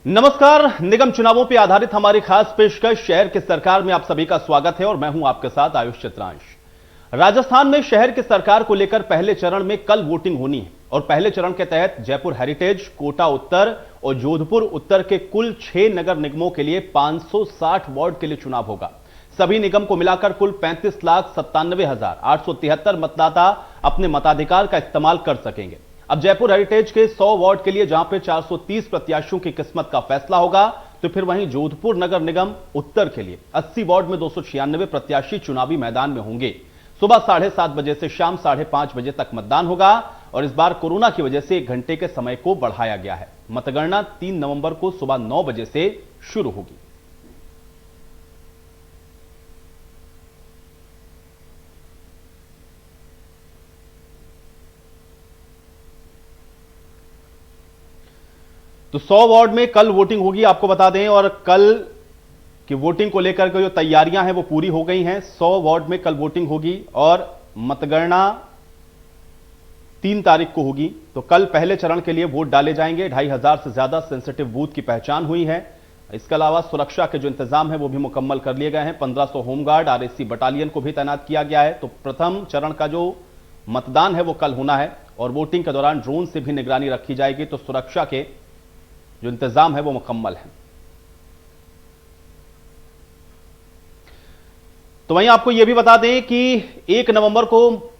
नमस्कार। निगम चुनावों पर आधारित हमारी खास पेशकश शहर की सरकार में आप सभी का स्वागत है और मैं हूं आपके साथ आयुष चित्रांश। राजस्थान में शहर की सरकार को लेकर पहले चरण में कल वोटिंग होनी है और पहले चरण के तहत जयपुर हेरिटेज, कोटा उत्तर और जोधपुर उत्तर के कुल 6 नगर निगमों के लिए 560 वार्ड के लिए चुनाव होगा। सभी निगम को मिलाकर कुल 35,97,873 मतदाता अपने मताधिकार का इस्तेमाल कर सकेंगे। अब जयपुर हेरिटेज के 100 वार्ड के लिए जहां पे 430 प्रत्याशियों की किस्मत का फैसला होगा, तो फिर वहीं जोधपुर नगर निगम उत्तर के लिए 80 वार्ड में 296 प्रत्याशी चुनावी मैदान में होंगे। सुबह 7:30 बजे से शाम 5:30 बजे तक मतदान होगा और इस बार कोरोना की वजह से 1 घंटे के समय को बढ़ाया गया है। मतगणना 3 नवंबर को सुबह 9 बजे से शुरू होगी। तो 100 वार्ड में कल वोटिंग होगी, आपको बता दें, और कल की वोटिंग को लेकर के जो तैयारियां हैं वो पूरी हो गई हैं। 100 वार्ड में कल वोटिंग होगी और मतगणना 3 तारीख को होगी। तो कल पहले चरण के लिए वोट डाले जाएंगे। 2,500 से ज्यादा सेंसिटिव बूथ की पहचान हुई है। इसके अलावा सुरक्षा के जो इंतजाम है वो भी मुकम्मल कर लिए गए हैं। 1500 होमगार्ड, आरएसी बटालियन को भी तैनात किया गया है। तो प्रथम चरण का जो मतदान है वो कल होना है और वोटिंग के दौरान ड्रोन से भी निगरानी रखी जाएगी। तो सुरक्षा के जो इंतजाम है वो मुकम्मल है। तो वहीं आपको यह भी बता दें कि 1 नवंबर को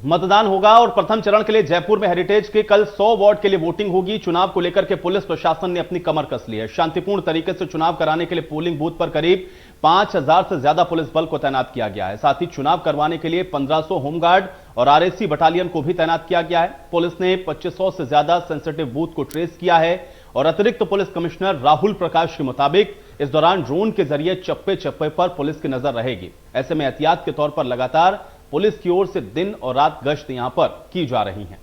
मतदान होगा और प्रथम चरण के लिए जयपुर में हेरिटेज के कल 100 वार्ड के लिए वोटिंग होगी। चुनाव को लेकर के पुलिस प्रशासन ने अपनी कमर कस ली है। शांतिपूर्ण तरीके से चुनाव कराने के लिए पोलिंग बूथ पर करीब 5,000 से ज्यादा पुलिस बल को तैनात किया गया है। साथ ही चुनाव करवाने के लिए 1500 होमगार्ड और आरएसी बटालियन को भी तैनात किया गया है। पुलिस ने 2500 से ज्यादा सेंसिटिव बूथ को ट्रेस किया है और अतिरिक्त पुलिस कमिश्नर राहुल प्रकाश के मुताबिक इस दौरान ड्रोन के जरिए चप्पे चप्पे पर पुलिस की नजर रहेगी। ऐसे में एहतियात के तौर पर लगातार पुलिस की ओर से दिन और रात गश्त यहां पर की जा रही है।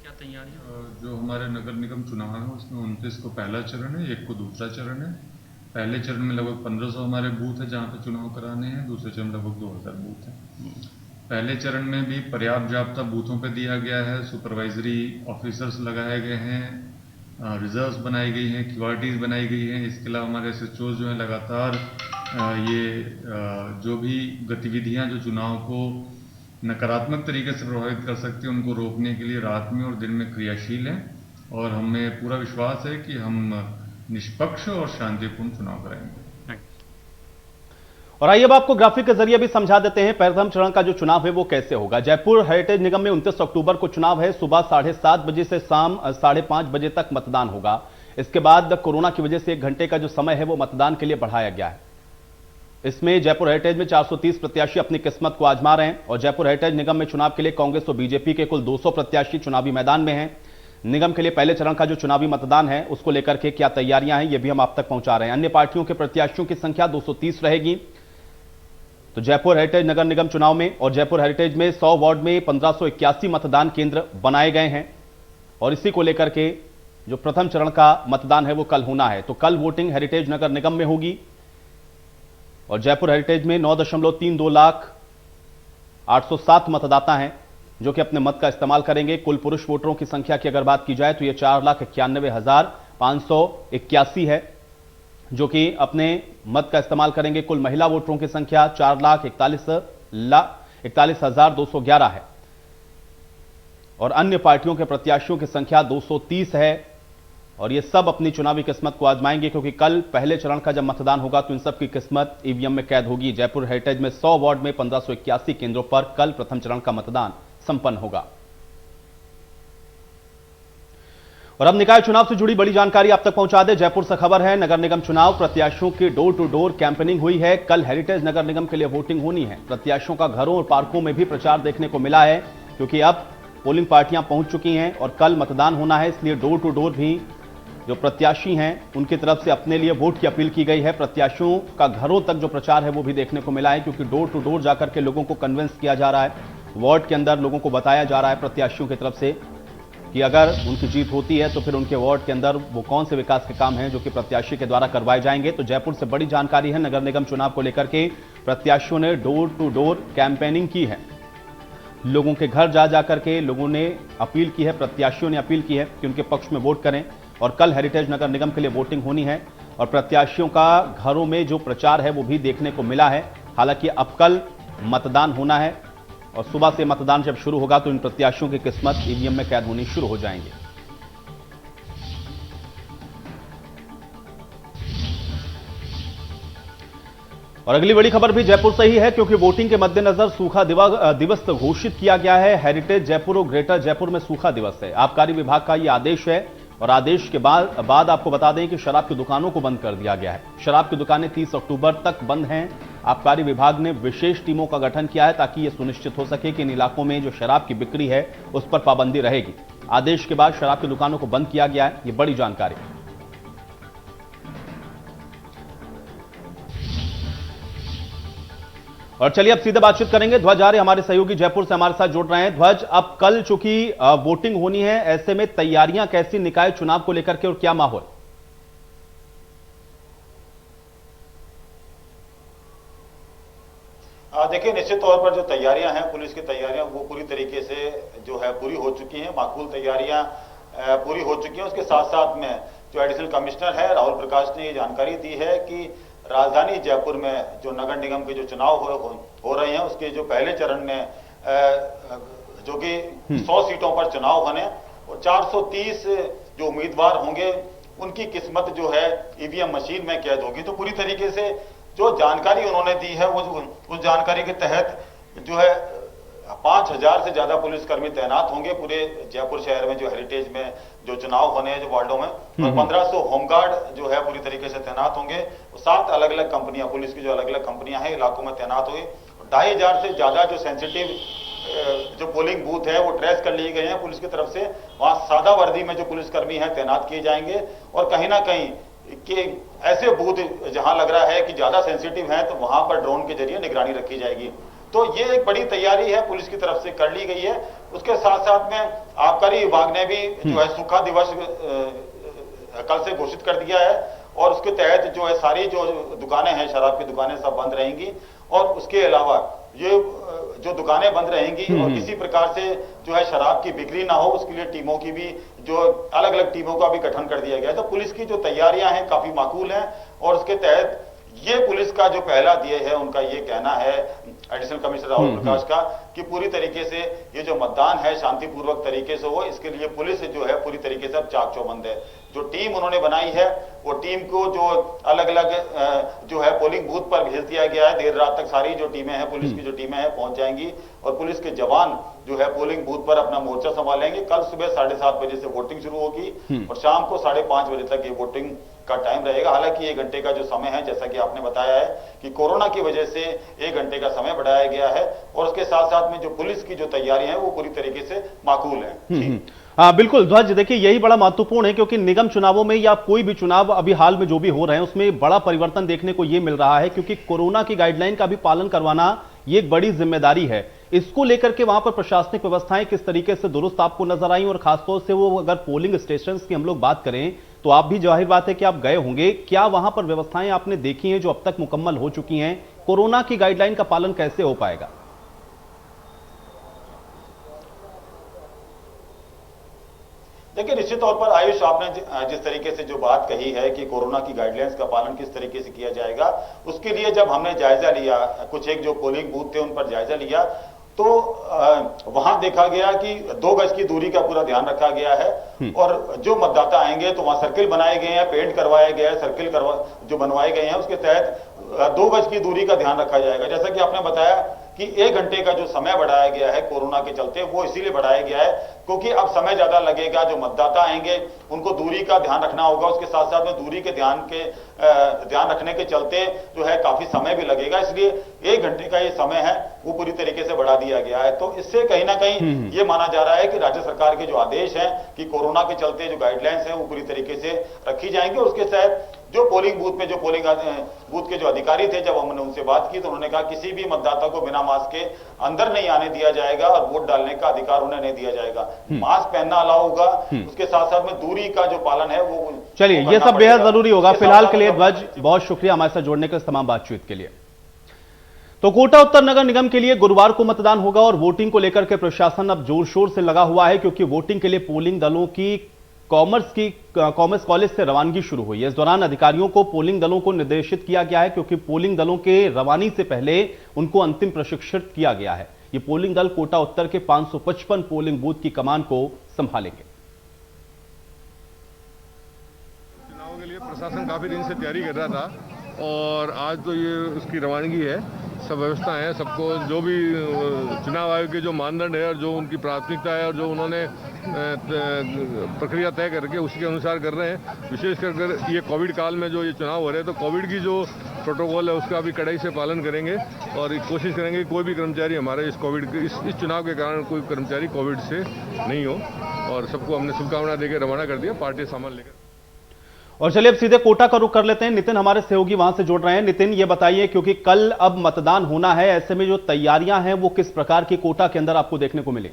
क्या तैयारियां? जो हमारे नगर निगम चुनाव है उसमें 29 को पहला चरण है, 1 को दूसरा चरण है। पहले चरण में लगभग 1500 हमारे बूथ है जहां पे चुनाव कराने हैं। दूसरे चरण में लगभग 2000 बूथ है। पहले चरण में भी पर्याप्त जाब्ता बूथों पे दिया गया है। सुपरवाइजरी ऑफिसर्स लगाए गए हैं, रिजर्व्स बनाई गई हैं, क्यूआरटीज बनाई गई हैं। इसके अलावा हमारे एसएचओ जो है लगातार जो भी गतिविधियां जो चुनाव को नकारात्मक तरीके से प्रभावित कर सकती है उनको रोकने के लिए रात में और दिन में क्रियाशील हैं और हमें पूरा विश्वास है कि हम निष्पक्ष और शांतिपूर्ण चुनाव कराएंगे। और आइए अब आपको ग्राफिक के जरिए भी समझा देते हैं प्रथम चरण का जो चुनाव है वो कैसे होगा। जयपुर हेरिटेज निगम में 29 अक्टूबर को चुनाव है। सुबह 7:30 बजे से शाम 5:30 बजे तक मतदान होगा। इसके बाद कोरोना की वजह से 1 घंटे का जो समय है वो मतदान के लिए बढ़ाया गया है। इसमें जयपुर हेरिटेज में 430 प्रत्याशी अपनी किस्मत को आजमा रहे हैं और जयपुर हेरिटेज निगम में चुनाव के लिए कांग्रेस और बीजेपी के कुल 200 प्रत्याशी चुनावी मैदान में हैं। निगम के लिए पहले चरण का जो चुनावी मतदान है उसको लेकर के क्या तैयारियां हैं ये भी हम आप तक पहुंचा रहे हैं। अन्य पार्टियों के प्रत्याशियों की संख्या 230 रहेगी। तो जयपुर हेरिटेज नगर निगम चुनाव में और जयपुर हेरिटेज में 100 वार्ड में 1581 मतदान केंद्र बनाए गए हैं और इसी को लेकर के जो प्रथम चरण का मतदान है वो कल होना है। तो कल वोटिंग हेरिटेज नगर निगम में होगी और जयपुर हेरिटेज में 9.32 लाख 807 मतदाता हैं जो कि अपने मत का इस्तेमाल करेंगे। कुल पुरुष वोटरों की संख्या की अगर बात की जाए तो यह 4,91,581 है जो कि अपने मत का इस्तेमाल करेंगे। कुल महिला वोटरों की संख्या 4,41,211 है और अन्य पार्टियों के प्रत्याशियों की संख्या 230 है और ये सब अपनी चुनावी किस्मत को आजमाएंगे क्योंकि कल पहले चरण का जब मतदान होगा तो इन सब की किस्मत ईवीएम में कैद होगी। जयपुर हेरिटेज में 100 वार्ड में 1581 केंद्रों पर कल प्रथम चरण का मतदान संपन्न होगा। और अब निकाय चुनाव से जुड़ी बड़ी जानकारी आप तक पहुंचा दे। जयपुर से खबर है, नगर निगम चुनाव प्रत्याशियों की डोर टू डोर कैंपेनिंग हुई है। कल हेरिटेज नगर निगम के लिए वोटिंग होनी है। प्रत्याशियों का घरों और पार्कों में भी प्रचार देखने को मिला है क्योंकि अब पोलिंग पार्टियां पहुंच चुकी हैं और कल मतदान होना है, इसलिए डोर टू डोर भी जो प्रत्याशी हैं उनकी तरफ से अपने लिए वोट की अपील की गई है। प्रत्याशियों का घरों तक जो प्रचार है वो भी देखने को मिला है क्योंकि डोर टू डोर जाकर के लोगों को कन्विंस किया जा रहा है। वार्ड के अंदर लोगों को बताया जा रहा है प्रत्याशियों की तरफ से कि अगर उनकी जीत होती है तो फिर उनके वार्ड के अंदर वो कौन से विकास के काम हैं जो कि प्रत्याशी के द्वारा करवाए जाएंगे। तो जयपुर से बड़ी जानकारी है, नगर निगम चुनाव को लेकर के प्रत्याशियों ने डोर टू डोर कैंपेनिंग की है लोगों के घर जा जाकर के लोगों ने अपील की है, प्रत्याशियों ने अपील की है कि उनके पक्ष में वोट करें। और कल हेरिटेज नगर निगम के लिए वोटिंग होनी है और प्रत्याशियों का घरों में जो प्रचार है वो भी देखने को मिला है। हालांकि अब कल मतदान होना है और सुबह से मतदान जब शुरू होगा तो इन प्रत्याशियों की किस्मत ईवीएम में कैद होनी शुरू हो जाएंगे। और अगली बड़ी खबर भी जयपुर से ही है, क्योंकि वोटिंग के मद्देनजर सूखा दिवस घोषित किया गया है। हेरिटेज जयपुर और ग्रेटर जयपुर में सूखा दिवस है। आबकारी विभाग का यह आदेश है और आदेश के बाद आपको बता दें कि शराब की दुकानों को बंद कर दिया गया है। शराब की दुकानें 30 अक्टूबर तक बंद हैं। आबकारी विभाग ने विशेष टीमों का गठन किया है ताकि यह सुनिश्चित हो सके कि इन इलाकों में जो शराब की बिक्री है उस पर पाबंदी रहेगी। आदेश के बाद शराब की दुकानों को बंद किया गया है। यह बड़ी जानकारी। और चलिए अब सीधे बातचीत करेंगे। ध्वज आर्य हमारे सहयोगी जयपुर से हमारे साथ जुड़ रहे हैं। ध्वज, अब कल चूंकि वोटिंग होनी है, ऐसे में तैयारियां कैसी निकाय चुनाव को लेकर के और क्या माहौल? देखिए, निश्चित तौर पर जो तैयारियां हैं, पुलिस की तैयारियां वो पूरी तरीके से जो है पूरी हो चुकी हैं। माकूल तैयारियां पूरी हो चुकी हैं। उसके साथ साथ में जो एडिशनल कमिश्नर है राहुल प्रकाश ने ये जानकारी दी है कि राजधानी जयपुर में जो नगर निगम के जो चुनाव हो रहे हैं उसके जो पहले चरण में जो कि 100 सीटों पर चुनाव होने और 430 जो उम्मीदवार होंगे उनकी किस्मत जो है ईवीएम मशीन में कैद होगी। तो पूरी तरीके से जो जानकारी उन्होंने दी है वो उस जानकारी के तहत जो है 5000 से ज्यादा पुलिसकर्मी तैनात होंगे पूरे जयपुर शहर में जो हेरिटेज में जो चुनाव होने हैं जो वार्डों में, और 1500 होमगार्ड जो है पूरी तरीके से तैनात होंगे। 7 अलग अलग कंपनियां, पुलिस की जो अलग अलग कंपनियां हैं इलाकों में तैनात हुई। 2500 से ज्यादा जो सेंसिटिव जो पोलिंग बूथ है वो ट्रेस कर लिए गए हैं पुलिस की तरफ से। वहां सादा वर्दी में जो पुलिसकर्मी हैं तैनात किए जाएंगे और कहीं ना कहीं कि ऐसे बूथ जहां लग रहा है कि ज्यादा सेंसिटिव है तो वहां पर ड्रोन के जरिए निगरानी रखी जाएगी। तो ये एक बड़ी तैयारी है पुलिस की तरफ से कर ली गई है। उसके साथ साथ में आबकारी विभाग ने भी जो है सूखा दिवस कल से घोषित कर दिया है और उसके तहत जो है सारी जो दुकानें हैं, शराब की दुकानें सब बंद रहेंगी और उसके अलावा ये जो दुकानें बंद रहेंगी और किसी प्रकार से जो है शराब की बिक्री ना हो उसके लिए टीमों की भी जो अलग अलग टीमों का भी गठन कर दिया गया है। तो पुलिस की जो तैयारियां हैं काफी माकूल हैं और उसके तहत ये पुलिस का जो पहला ध्येय है उनका ये कहना है एडिशनल कमिश्नर राहुल प्रकाश का कि पूरी तरीके से ये जो मतदान है शांतिपूर्वक तरीके से हो, इसके लिए पुलिस जो है पूरी तरीके से अब चाक चौबंद है। जो टीम उन्होंने बनाई है वो टीम को जो अलग अलग जो है पोलिंग बूथ पर भेज दिया गया है। देर रात तक सारी जो टीमें हैं पुलिस की जो टीमें हैं पहुंच जाएंगी और पुलिस के जवान जो है पोलिंग बूथ पर अपना मोर्चा संभालेंगे। कल सुबह 7:30 बजे से वोटिंग शुरू होगी और शाम को 5:30 बजे तक ये वोटिंग का टाइम रहेगा। हालांकि 1 घंटे का जो समय है, जैसा कि आपने बताया है कि कोरोना की वजह से 1 घंटे का समय बढ़ाया गया है और उसके साथ साथ में जो पुलिस की जो तैयारी है वो पूरी तरीके से माकूल है। बिल्कुल ध्वज, देखिए यही बड़ा महत्वपूर्ण है क्योंकि निगम चुनावों में या कोई भी चुनाव अभी हाल में जो भी हो रहे हैं उसमें बड़ा परिवर्तन देखने को यह मिल रहा है क्योंकि कोरोना की गाइडलाइन का भी पालन करवाना ये एक बड़ी जिम्मेदारी है। इसको लेकर के वहां पर प्रशासनिक व्यवस्थाएं किस तरीके से दुरुस्त आपको नजर आई और खासतौर से वो अगर पोलिंग स्टेशन की हम लोग बात करें तो आप भी जाहिर बात है कि आप गए होंगे, क्या वहां पर व्यवस्थाएं आपने देखी हैं जो अब तक मुकम्मल हो चुकी हैं? कोरोना की गाइडलाइन का पालन कैसे हो पाएगा? देखिए, निश्चित तौर पर आयुष आपने जिस तरीके से जो बात कही है कि कोरोना की गाइडलाइंस का पालन किस तरीके से किया जाएगा, उसके लिए जब हमने जायजा लिया, कुछ एक जो पोलिंग बूथ थे उन पर जायजा लिया तो वहां देखा गया कि 2 गज की दूरी का पूरा ध्यान रखा गया है और जो मतदाता आएंगे तो वहां सर्किल बनाए गए हैं, पेंट करवाया गया है, सर्किल जो बनवाए गए हैं उसके तहत 2 गज की दूरी का ध्यान रखा जाएगा। जैसा कि आपने बताया कि 1 घंटे का जो समय बढ़ाया गया है कोरोना के चलते, वो इसीलिए बढ़ाया गया है क्योंकि अब समय ज्यादा लगेगा। जो मतदाता आएंगे उनको दूरी का ध्यान रखना होगा, उसके साथ साथ में दूरी के ध्यान रखने के चलते जो है काफी समय भी लगेगा, इसलिए 1 घंटे का ये समय है वो पूरी तरीके से बढ़ा दिया गया है। तो इससे कहीं ना कहीं ये माना जा रहा है कि राज्य सरकार के जो आदेश हैं कि कोरोना के चलते जो गाइडलाइंस हैं वो पूरी तरीके से रखी जाएंगी। उसके तहत जो पोलिंग बूथ में जो पोलिंग बूथ के जो अधिकारी थे, जब हमने उनसे बात की तो उन्होंने कहा किसी भी मतदाता को बिना मास्क के अंदर नहीं आने दिया जाएगा और वोट डालने का अधिकार उन्हें नहीं दिया जाएगा। मास्क पहनना अलाउ होगा, उसके साथ साथ में दूरी का जो पालन है वो चलिए ये सब बेहद जरूरी होगा। फिलहाल के लिए ध्वज बहुत शुक्रिया हमारे साथ जोड़ने के इस तमाम बातचीत के लिए। तो कोटा उत्तर नगर निगम के लिए गुरुवार को मतदान होगा और वोटिंग को लेकर के प्रशासन अब जोर शोर से लगा हुआ है, क्योंकि वोटिंग के लिए पोलिंग दलों की कॉमर्स कॉलेज से रवानगी शुरू हुई है। इस दौरान अधिकारियों को पोलिंग दलों को निर्देशित किया गया है, क्योंकि पोलिंग दलों के रवानी से पहले उनको अंतिम प्रशिक्षित किया गया है। ये पोलिंग दल कोटा उत्तर के 555 पोलिंग बूथ की कमान को संभालेंगे। चुनाव के लिए प्रशासन काफी दिन से तैयारी कर रहा था और आज तो ये उसकी रवानगी है। सब व्यवस्था है, सबको जो भी चुनाव आयोग के जो मानदंड है और जो उनकी प्राथमिकता है और जो उन्होंने प्रक्रिया तय करके उसके अनुसार कर रहे हैं। विशेष कर ये कोविड काल में जो ये चुनाव हो रहे हैं तो कोविड की जो प्रोटोकॉल है उसका भी कड़ाई से पालन करेंगे और कोशिश करेंगे कि कोई भी कर्मचारी हमारे इस चुनाव के कारण कोई कर्मचारी कोविड से नहीं हो। और सबको हमने शुभकामना देकर रवाना कर दिया पार्टी सामान लेकर। और चलिए अब सीधे कोटा का रुख कर लेते हैं। नितिन हमारे सहयोगी वहां से जुड़ रहे हैं। नितिन, ये बताइए, क्योंकि कल अब मतदान होना है, ऐसे में जो तैयारियां हैं वो किस प्रकार की कोटा के अंदर आपको देखने को मिली?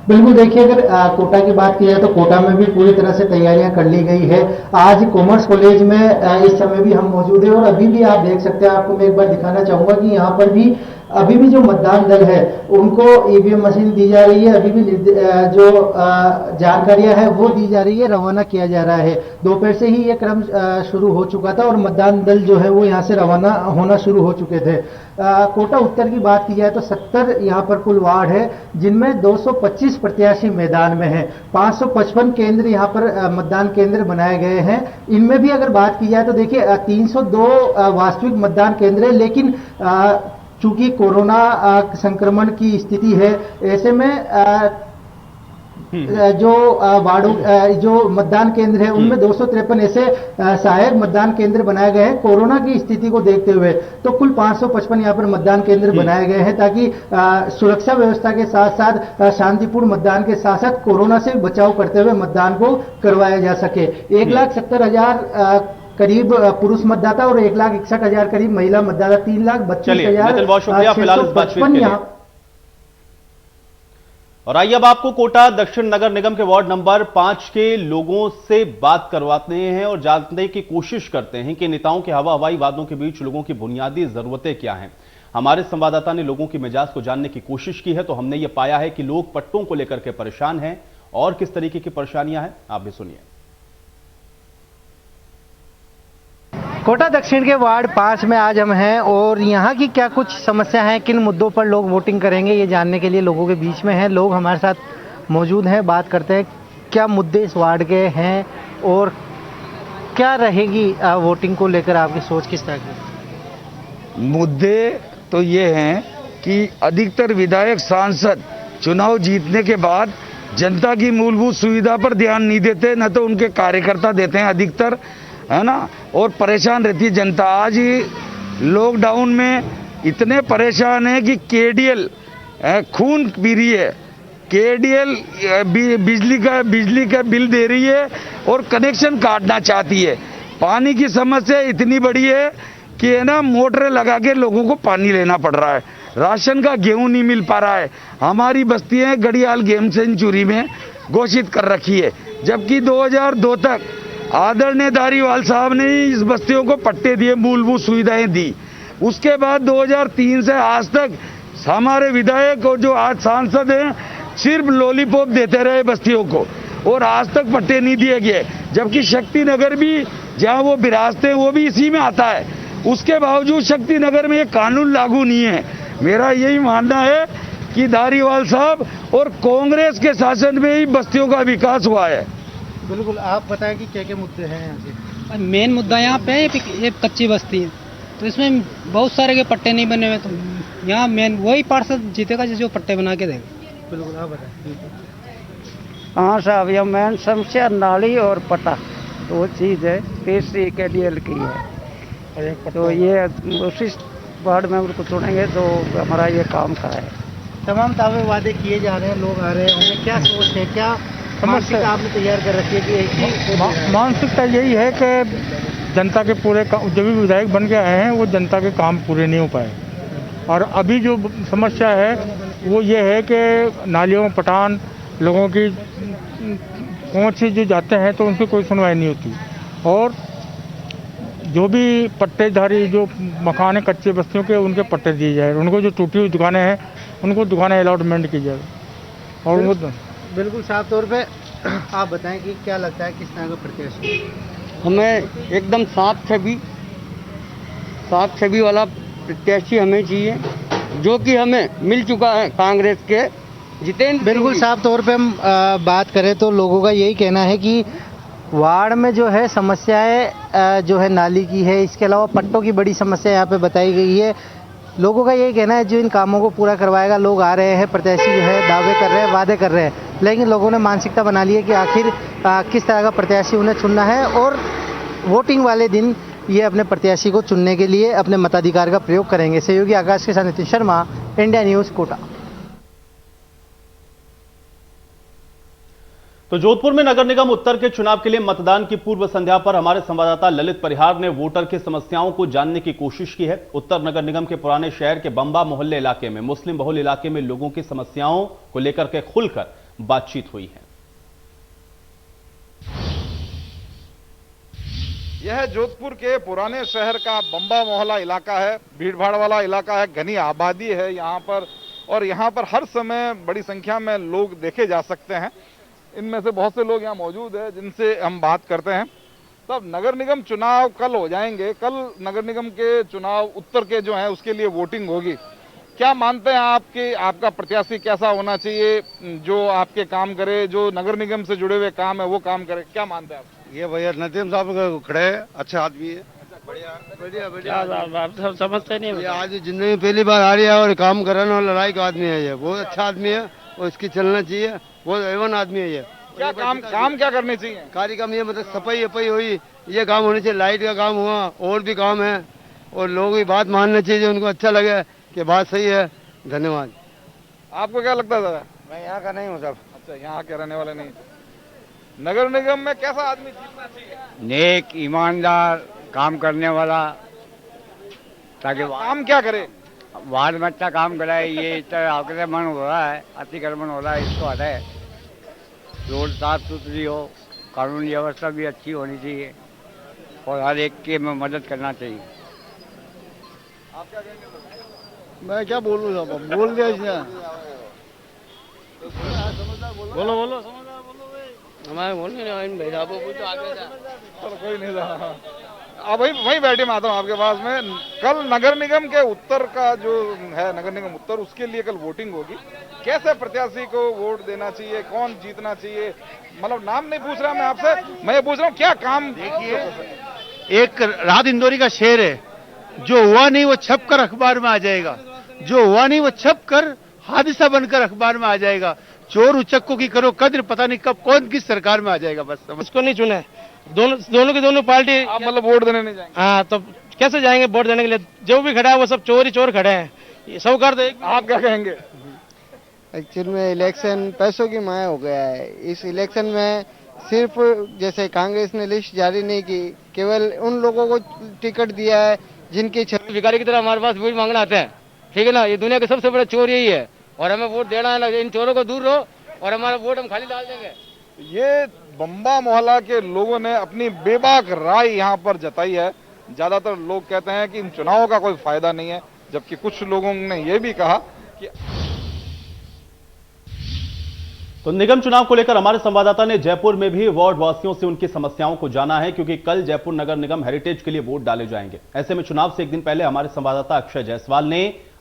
बिल्कुल, देखिए, अगर कोटा की बात की जाए तो कोटा में भी पूरी तरह से तैयारियां कर ली गई है। आज कॉमर्स कॉलेज में इस समय भी हम मौजूद हैं और अभी भी आप देख सकते हैं। आपको मैं एक बार दिखाना चाहूंगा कि यहाँ पर भी अभी भी जो मतदान दल है उनको ईवीएम मशीन दी जा रही है। अभी भी जो जानकारियां है वो दी जा रही है, रवाना किया जा रहा है। दोपहर से ही ये क्रम शुरू हो चुका था और मतदान दल जो है वो यहाँ से रवाना होना शुरू हो चुके थे। कोटा उत्तर की बात की जाए तो 70 यहाँ पर कुल वार्ड है, जिनमें 225 प्रत्याशी मैदान में हैं। 555 केंद्र यहाँ पर मतदान केंद्र बनाए गए हैं। इनमें भी अगर बात की जाए तो देखिए 302 वास्तविक मतदान केंद्र है, लेकिन चूंकि कोरोना संक्रमण की स्थिति है, ऐसे में जो वार्डों जो मतदान केंद्र है उनमें 253 ऐसे सहायक मतदान केंद्र बनाए गए हैं कोरोना की स्थिति को देखते हुए। तो कुल 555 यहाँ पर मतदान केंद्र बनाए गए हैं ताकि सुरक्षा व्यवस्था के साथ साथ शांतिपूर्ण मतदान के साथ साथ कोरोना से बचाव करते हुए मतदान को करवाया जा सके। 1,70,000 करीब पुरुष मतदाता और 1,61,000 करीब महिला मतदाता, 3,32,655 और आइए अब आपको कोटा दक्षिण नगर निगम के वार्ड नंबर 5 के लोगों से बात करवाते हैं और जानने की कोशिश करते हैं कि नेताओं के हवाई वादों के बीच लोगों की बुनियादी जरूरतें क्या हैं। हमारे संवाददाता ने लोगों की मिजाज को जानने की कोशिश की है तो हमने ये पाया है कि लोग पट्टों को लेकर के परेशान हैं। और किस तरीके की परेशानियां हैं आप भी सुनिए। कोटा दक्षिण के वार्ड 5 में आज हम हैं और यहाँ की क्या कुछ समस्या है, किन मुद्दों पर लोग वोटिंग करेंगे, ये जानने के लिए लोगों के बीच में हैं। लोग हमारे साथ मौजूद हैं, बात करते हैं क्या मुद्दे इस वार्ड के हैं और क्या रहेगी वोटिंग को लेकर आपकी सोच किस तरह की? मुद्दे तो ये हैं कि अधिकतर विधायक सांसद चुनाव जीतने के बाद जनता की मूलभूत सुविधा पर ध्यान नहीं देते, न तो उनके कार्यकर्ता देते हैं अधिकतर, है ना, और परेशान रहती है जनता। आज ही लॉकडाउन में इतने परेशान है कि केडीएल खून पी रही है। केडीएल बिजली का बिल दे रही है और कनेक्शन काटना चाहती है। पानी की समस्या इतनी बड़ी है कि है ना, मोटरें लगा के लोगों को पानी लेना पड़ रहा है। राशन का गेहूं नहीं मिल पा रहा है। हमारी बस्तियां घड़ियाल गेम सेंचुरी में घोषित कर रखी है, जबकि 2002 तक आदरणीय धारीवाल साहब ने इस बस्तियों को पट्टे दिए, मूलभूत सुविधाएं दी। उसके बाद 2003 से आज तक हमारे विधायक और जो आज सांसद हैं सिर्फ लॉलीपॉप देते रहे बस्तियों को और आज तक पट्टे नहीं दिए गए। जबकि शक्ति नगर भी जहां वो विरासत है वो भी इसी में आता है, उसके बावजूद शक्ति नगर में ये कानून लागू नहीं है। मेरा यही मानना है कि धारीवाल साहब और कांग्रेस के शासन में ही बस्तियों का विकास हुआ है। बिल्कुल, आप बताएं कि क्या क्या मुद्दे हैं यहाँ के? मेन मुद्दा यहाँ पे है ये कच्ची बस्ती है, तो इसमें बहुत सारे के पट्टे नहीं बने हुए, तो यहाँ मेन वही पार्षद जीतेगा जो पट्टे बना के देगा। बिल्कुल, आप बताएं। हाँ साहब, यह मेन समस्या नाली और पट्टा दो चीज़ है, तीसरी केडीएल की है। तो ये उसी वार्ड मेंबर को चुनेंगे तो हमारा ये काम का है। तमाम दावे वादे किए जा रहे हैं, लोग आ रहे हैं, उनमें क्या सोच है, क्या मानसिकता आपने तैयार कर रखी है कि मानसिकता यही है कि जनता के पूरे जो भी विधायक बन के आए हैं वो जनता के काम पूरे नहीं हो पाए। और अभी जो समस्या है वो ये है कि नालियों पटान लोगों की पहुँच से जो जाते हैं तो उनकी कोई सुनवाई नहीं होती। और जो भी पट्टेधारी जो मकान है कच्चे बस्तियों के, उनके पट्टे दिए जाए। उनको जो टूटी हुई दुकानें हैं उनको दुकानें अलॉटमेंट की जाए। और उनको बिल्कुल साफ तौर पे आप बताएं कि क्या लगता है किस तरह का प्रत्याशी? हमें एकदम साफ छवि वाला प्रत्याशी हमें चाहिए, जो कि हमें मिल चुका है कांग्रेस के जितेंद्र। बिल्कुल साफ तौर पे हम बात करें तो लोगों का यही कहना है कि वार्ड में जो है समस्याएं जो है नाली की है, इसके अलावा पट्टों की बड़ी समस्या यहाँ पे बताई गई है। लोगों का यही कहना है जो इन कामों को पूरा करवाएगा। लोग आ रहे हैं, प्रत्याशी जो है दावे कर रहे हैं, वादे कर रहे हैं, लेकिन लोगों ने मानसिकता बना ली है कि आखिर किस तरह का प्रत्याशी उन्हें चुनना है और वोटिंग वाले दिन ये अपने प्रत्याशी को चुनने के लिए अपने मताधिकार का प्रयोग करेंगे। सहयोगी आकाश के साथ नितिन शर्मा, इंडिया न्यूज़, कोटा। तो जोधपुर में नगर निगम उत्तर के चुनाव के लिए मतदान की पूर्व संध्या पर हमारे संवाददाता ललित परिहार ने वोटर की समस्याओं को जानने की कोशिश की है। उत्तर नगर निगम के पुराने शहर के बंबा मोहल्ले इलाके में मुस्लिम बहुल इलाके में लोगों की समस्याओं को लेकर के खुलकर बातचीत हुई है। यह जोधपुर के पुराने शहर का बंबा मोहल्ला इलाका है। भीड़भाड़ वाला इलाका है, घनी आबादी है यहाँ पर, और यहाँ पर हर समय बड़ी संख्या में लोग देखे जा सकते हैं। इनमें से बहुत से लोग यहाँ मौजूद हैं जिनसे हम बात करते हैं। तब नगर निगम चुनाव कल हो जाएंगे, कल नगर निगम के चुनाव उत्तर के जो हैं उसके लिए वोटिंग होगी। क्या मानते हैं आपका प्रत्याशी कैसा होना चाहिए, जो आपके काम करे, जो नगर निगम से जुड़े हुए काम है वो काम करे? क्या मानते हैं आप? ये भैया नदीम साहब खड़े हैं, अच्छे आदमी है। बढ़िया आप सब समझते नहीं। ये आज जिंदगी में पहली बार आ रही है और काम कराने वाला लड़ाई का आदमी है। ये बहुत अच्छा आदमी है और इसकी चलना चाहिए। बहुत एवन आदमी है ये। क्या काम क्या करने चाहिए? कार्य काम ये मतलब सफाई हुई, ये काम होने चाहिए। लाइट का काम हुआ, और भी काम है, और लोगों की बात मानना चाहिए जो उनको अच्छा लगे कि बात सही है। धन्यवाद। आपको क्या लगता है दादा? मैं यहाँ का नहीं हूँ साहब। अच्छा, यहाँ के रहने वाले नहीं। नगर निगम में कैसा आदमी जीतना चाहिए? नेक, ईमानदार, काम करने वाला, ताकि काम क्या करे? वार्ड में अच्छा काम कराए। ये इतना आक्रमण हो रहा है, अतिक्रमण हो रहा है, इसको हटाए। रोड साफ सुथरी हो, कानून व्यवस्था भी अच्छी होनी चाहिए और हर एक के में मदद करना चाहिए। आप क्या कहेंगे? मैं क्या बोलूँ साहब, बोल दिया इसने। बोलो। हमारे बोलने भाई साहब तो आगे जा। चलो कोई नहीं था। अब वहीं बैठे मैं आता हूँ आपके पास में। कल नगर निगम के उत्तर का जो है, नगर निगम उत्तर, उसके लिए कल वोटिंग होगी। कैसे प्रत्याशी को वोट देना चाहिए, कौन जीतना चाहिए? मतलब नाम नहीं पूछ रहा मैं आपसे, मैं ये पूछ रहा हूँ क्या काम। देखिए, एक रात इंदौरी का शेर है, जो हुआ नहीं वो छप कर अखबार में आ जाएगा, जो हुआ नहीं वो छप कर हादसा बनकर अखबार में आ जाएगा। चोर उचक्कों की करो कद्र, पता नहीं कब कौन किस सरकार में आ जाएगा। बस उसको नहीं चुने। दोनों की दोनों पार्टी। आप मतलब वोट देने नहीं जाएंगे? हाँ, तो कैसे जाएंगे वोट देने के लिए? जो भी खड़ा है वो सब चोर खड़े हैं। साहूकार तो आप क्या कहेंगे? एक्चुअल में इलेक्शन पैसों की माया हो गया है। इस इलेक्शन में सिर्फ जैसे कांग्रेस ने लिस्ट जारी नहीं की, केवल उन लोगों को टिकट दिया है जिनकी भिखारी की तरह हमारे पास वोट मांगना आते हैं। ठीक है ना, ये दुनिया के सबसे बड़ा चोर यही है, और हमें वोट देना है। इन चोरों को दूर रहो और हमारा वोट हम खाली डाल देंगे। ये बंबा मोहल्ला के लोगों ने अपनी बेबाक राय यहाँ पर जताई है। ज्यादातर लोग कहते हैं कि इन चुनावों का कोई फायदा नहीं है, जबकि कुछ लोगों ने यह भी कहा कि तो निगम चुनाव को लेकर हमारे संवाददाता ने जयपुर में भी वार्ड वासियों से उनकी समस्याओं को जाना है, क्योंकि कल जयपुर नगर निगम हेरिटेज के लिए वोट डाले जाएंगे। ऐसे में चुनाव से एक दिन पहले हमारे संवाददाता अक्षय जायसवाल ने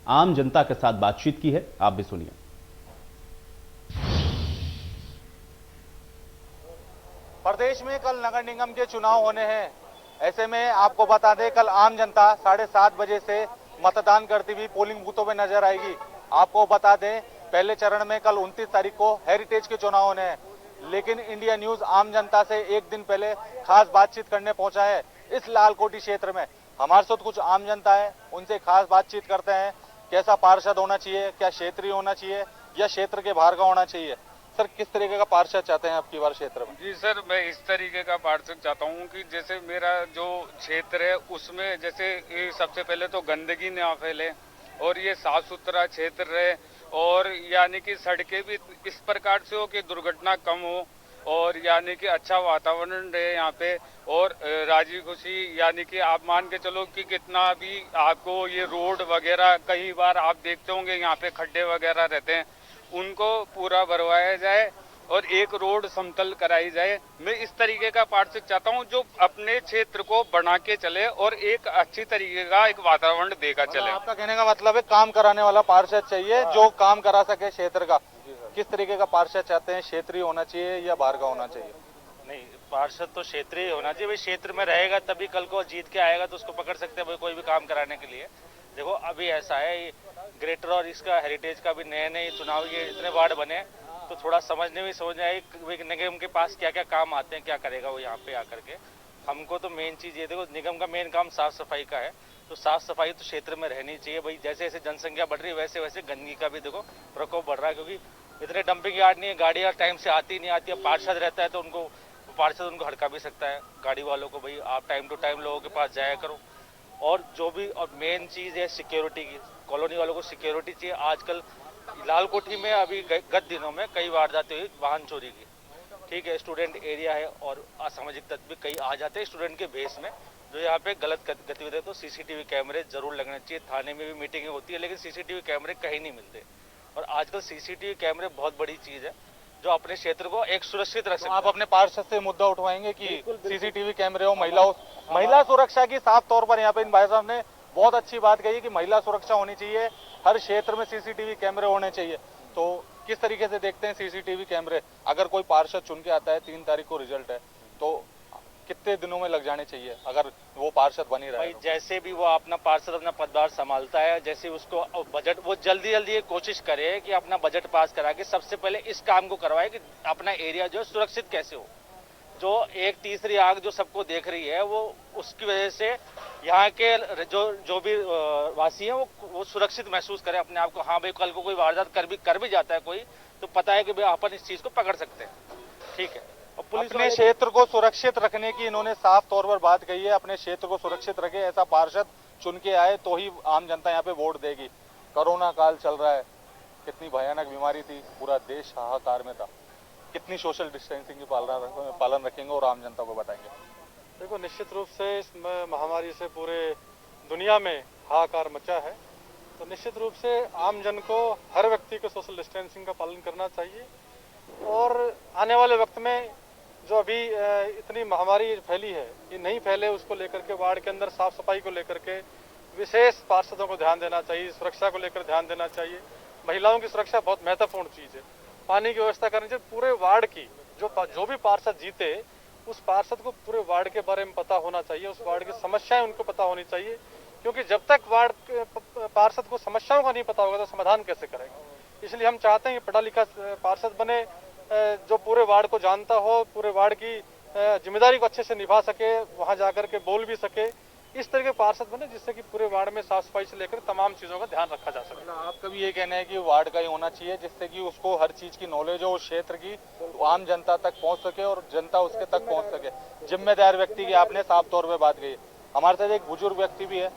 आम जनता के साथ बातचीत की है। आप भी सुनिए। प्रदेश में कल नगर निगम के चुनाव होने हैं। ऐसे में आपको बता दें, कल आम जनता 7:30 बजे से मतदान करती हुई पोलिंग बूथों में नजर आएगी। आपको बता दें, पहले चरण में कल 29 तारीख को हेरिटेज के चुनाव होने हैं, लेकिन इंडिया न्यूज आम जनता से एक दिन पहले खास बातचीत करने पहुंचा है इस लालकोटी क्षेत्र में। हमारे साथ कुछ आम जनता है, उनसे खास बातचीत करते हैं। कैसा पार्षद होना चाहिए, क्या क्षेत्रीय होना चाहिए या क्षेत्र के बाहर का होना चाहिए? सर, किस तरीके का पार्षद चाहते हैं आपकी बार क्षेत्र में? जी सर, मैं इस तरीके का पार्षद चाहता हूं कि जैसे मेरा जो क्षेत्र है उसमें जैसे सबसे पहले तो गंदगी न फैले और ये साफ सुथरा क्षेत्र रहे, और यानी कि सड़कें भी इस प्रकार से हो कि दुर्घटना कम हो, और यानी कि अच्छा वातावरण रहे यहाँ पे, और राजी खुशी, यानी कि आप मान के चलो कि कितना भी आपको ये रोड वगैरह, कई बार आप देखते होंगे यहाँ पे खड्डे वगैरह रहते हैं, उनको पूरा भरवाया जाए और एक रोड समतल कराई जाए। मैं इस तरीके का पार्षद चाहता हूँ जो अपने क्षेत्र को बना के चले और एक अच्छी तरीके का एक वातावरण देकर चले। आपका कहने का मतलब है काम कराने वाला पार्षद चाहिए जो काम करा सके क्षेत्र का। किस तरीके का पार्षद चाहते हैं, क्षेत्रीय होना चाहिए या बाहर का होना चाहिए? नहीं, पार्षद तो क्षेत्रीय होना चाहिए। भाई क्षेत्र में रहेगा तभी कल को जीत के आएगा तो उसको पकड़ सकते हैं भाई कोई भी काम कराने के लिए। देखो अभी ऐसा है, ग्रेटर और इसका हेरिटेज का भी नए नए चुनाव, ये इतने वार्ड बने तो थोड़ा समझने आई निगम के पास क्या क्या काम आते हैं, क्या करेगा वो यहाँ पे आकर के। हमको तो मेन चीज ये, देखो निगम का मेन काम साफ सफाई का है, तो साफ सफाई तो क्षेत्र में रहनी चाहिए भाई। जैसे जैसे जनसंख्या बढ़ रही है वैसे वैसे गंदगी का भी देखो प्रकोप बढ़ रहा है, क्योंकि इतने डंपिंग यार्ड नहीं है, गाड़ियाँ टाइम से आती नहीं आती है। पार्षद रहता है तो पार्षद उनको हड़का भी सकता है गाड़ी वालों को, भाई आप टाइम टू टाइम लोगों के पास जाया करो। और जो भी और मेन चीज है सिक्योरिटी की, कॉलोनी वालों को सिक्योरिटी चाहिए। आजकल लाल कोठी में अभी गत दिनों में कई वारदातें हुई वाहन चोरी की, ठीक है, स्टूडेंट एरिया है और असामाजिक तत्व भी कई आ जाते हैं स्टूडेंट के बेस में जो यहाँ पे गलत गतिविधि। तो सीसीटीवी कैमरे जरूर लगने चाहिए। थाने में भी मीटिंग होती है लेकिन सीसीटीवी कैमरे कहीं नहीं मिलते, और आजकल सीसीटीवी कैमरे बहुत बड़ी चीज है जो अपने क्षेत्र को एक सुरक्षित रख सकते। आप अपने पार्षद से मुद्दा उठवाएंगे कि सीसीटीवी कैमरे हो, महिला सुरक्षा की साफ तौर पर यहाँ पे इन भाई साहब ने बहुत अच्छी बात कही कि महिला सुरक्षा होनी चाहिए, हर क्षेत्र में सीसीटीवी कैमरे होने चाहिए। तो किस तरीके से देखते हैं सीसीटीवी कैमरे? अगर कोई पार्षद चुन के आता है, 3 तारीख को रिजल्ट है, तो कितने दिनों में लग जाने चाहिए अगर वो पार्षद बनी रहे? भाई जैसे भी वो अपना पार्षद अपना पदभार संभालता है, जैसे उसको बजट, वो जल्दी जल्दी ये कोशिश करे कि अपना बजट पास करा के सबसे पहले इस काम को करवाए कि अपना एरिया जो है सुरक्षित कैसे हो। जो एक तीसरी आग जो सबको देख रही है वो उसकी वजह से यहाँ के जो भी वासी हैं वो सुरक्षित महसूस करें अपने आप को। हाँ भाई कल को कोई वारदात कर भी जाता है कोई, तो पता है कि भाई अपन इस चीज को पकड़ सकते हैं, ठीक है। और पुलिस ने क्षेत्र को सुरक्षित रखने की इन्होंने साफ तौर पर बात कही है। अपने क्षेत्र को सुरक्षित रखे, ऐसा पार्षद चुन के आए तो ही आम जनता यहाँ पे वोट देगी। कोरोना काल चल रहा है, कितनी भयानक बीमारी थी, पूरा देश हाहाकार में था। कितनी सोशल डिस्टेंसिंग की पालन रखेंगे और आम जनता को बताएंगे? देखो निश्चित रूप से इस महामारी से पूरे दुनिया में हाहाकार मचा है, तो निश्चित रूप से आम जन को, हर व्यक्ति को सोशल डिस्टेंसिंग का पालन करना चाहिए। और आने वाले वक्त में जो अभी इतनी महामारी फैली है, ये नहीं फैले उसको लेकर के वार्ड के अंदर साफ सफाई को लेकर के विशेष पार्षदों को ध्यान देना चाहिए, सुरक्षा को लेकर ध्यान देना चाहिए। महिलाओं की सुरक्षा बहुत महत्वपूर्ण चीज है। पानी की व्यवस्था करनी चाहिए पूरे वार्ड की। जो भी पार्षद जीते उस पार्षद को पूरे वार्ड के बारे में पता होना चाहिए, उस वार्ड की समस्याएं उनको पता होनी चाहिए, क्योंकि जब तक वार्ड पार्षद को समस्याओं का नहीं पता होगा तो समाधान कैसे करेगा। इसलिए हम चाहते हैं कि पढ़ा लिखा पार्षद बने, जो पूरे वार्ड को जानता हो, पूरे वार्ड की जिम्मेदारी को अच्छे से निभा सके, वहां जाकर के बोल भी सके। इस तरह के पार्षद बने जिससे कि पूरे वार्ड में साफ सफाई से लेकर तमाम चीजों का ध्यान रखा जा सके। आपका भी ये कहना है कि वार्ड का ही होना चाहिए जिससे कि उसको हर चीज की नॉलेज हो, उस क्षेत्र की आम जनता तक पहुंच सके और जनता उसके तक पहुंच सके। जिम्मेदार व्यक्ति की आपने साफ तौर पर बात कही। हमारे साथ एक बुजुर्ग व्यक्ति भी है,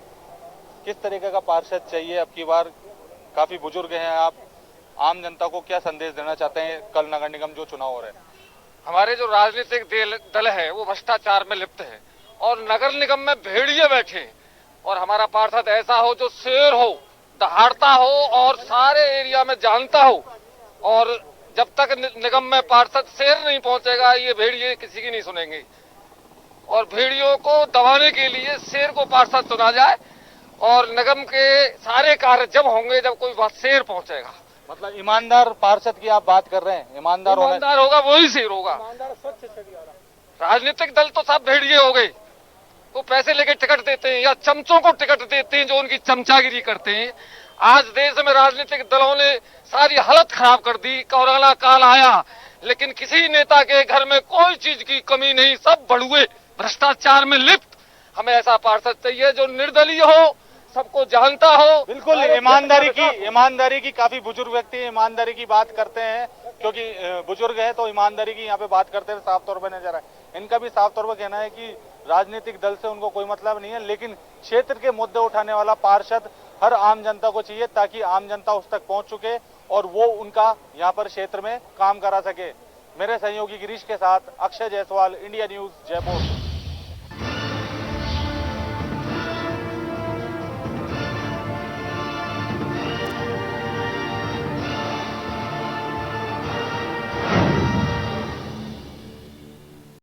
किस तरीके का पार्षद चाहिए अब की बार? काफी बुजुर्ग हैं आप, आम जनता को क्या संदेश देना चाहते हैं कल नगर निगम जो चुनाव हो रहे हैं? हमारे जो राजनीतिक दल है वो भ्रष्टाचार में लिप्त है और नगर निगम में भेड़िए बैठे, और हमारा पार्षद ऐसा हो जो शेर हो, दहाड़ता हो और सारे एरिया में जानता हो। और जब तक निगम में पार्षद शेर नहीं पहुंचेगा ये भेड़िए किसी की नहीं सुनेंगे, और भेड़ियों को दबाने के लिए शेर को पार्षद चुना जाए और निगम के सारे कार्य जब होंगे जब कोई शेर पहुंचेगा। मतलब ईमानदार पार्षद की आप बात कर रहे हैं? ईमानदार होगा वही शेर होगा। राजनीतिक दल तो सब भेड़िए हो गए, वो पैसे लेके टिकट देते हैं या चमचों को टिकट देते हैं जो उनकी चमचागिरी करते हैं। आज देश में राजनीतिक दलों ने सारी हालत खराब कर दी। कोरोना काल आया लेकिन किसी नेता के घर में कोई चीज की कमी नहीं, सब बड़ुए भ्रष्टाचार में लिप्त। हमें ऐसा पार्षद चाहिए जो निर्दलीय हो, सबको जानता हो। बिल्कुल ईमानदारी की काफी बुजुर्ग व्यक्ति ईमानदारी की बात करते हैं, क्योंकि बुजुर्ग है तो ईमानदारी की यहाँ पे बात करते हुए साफ तौर पर नजर आए। इनका भी साफ तौर पर कहना है कि राजनीतिक दल से उनको कोई मतलब नहीं है, लेकिन क्षेत्र के मुद्दे उठाने वाला पार्षद हर आम जनता को चाहिए ताकि आम जनता उस तक पहुंच चुके और वो उनका यहाँ पर क्षेत्र में काम करा सके। मेरे सहयोगी गिरीश के साथ अक्षय जायसवाल, इंडिया न्यूज, जयपुर।